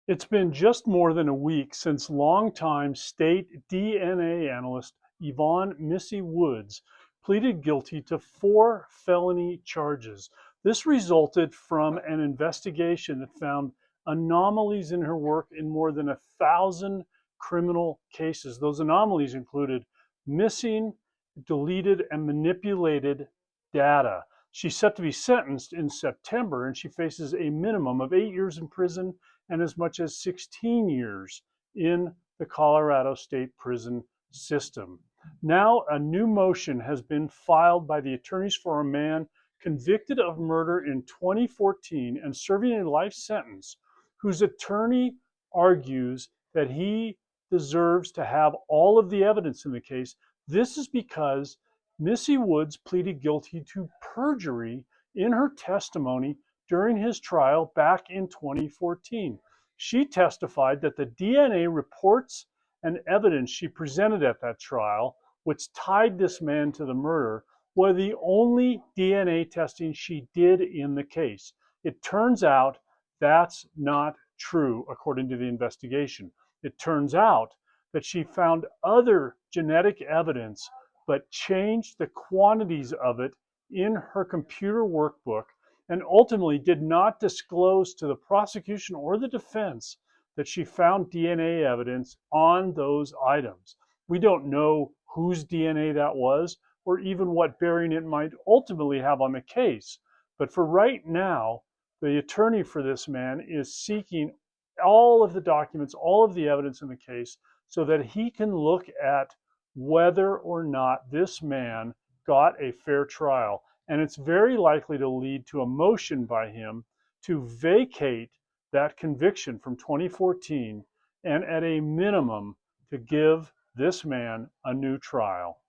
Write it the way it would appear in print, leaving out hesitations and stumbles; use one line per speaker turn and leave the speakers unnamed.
It's been just more than a week since longtime state DNA analyst Yvonne Missy Woods pleaded guilty to 4 felony charges. This resulted from an investigation that found anomalies in her work in more than 1,000 criminal cases. Those anomalies included missing, deleted, and manipulated data. She's set to be sentenced in September, and she faces a minimum of 8 years in prison and as much as 16 years in the Colorado State Prison system. Now, a new motion has been filed by the attorneys for a man convicted of murder in 2014 and serving a life sentence, whose attorney argues that he deserves to have all of the evidence in the case. This is because Missy Woods pleaded guilty to perjury in her testimony during his trial back in 2014. She testified that the DNA reports and evidence she presented at that trial, which tied this man to the murder, were the only DNA testing she did in the case. It turns out that's not true, according to the investigation. It turns out that she found other genetic evidence, but changed the quantities of it in her computer workbook, and ultimately did not disclose to the prosecution or the defense that she found DNA evidence on those items. We don't know whose DNA that was or even what bearing it might ultimately have on the case. But for right now, the attorney for this man is seeking all of the documents, all of the evidence in the case, so that he can look at whether or not this man got a fair trial. And it's very likely to lead to a motion by him to vacate that conviction from 2014 and at a minimum to give this man a new trial.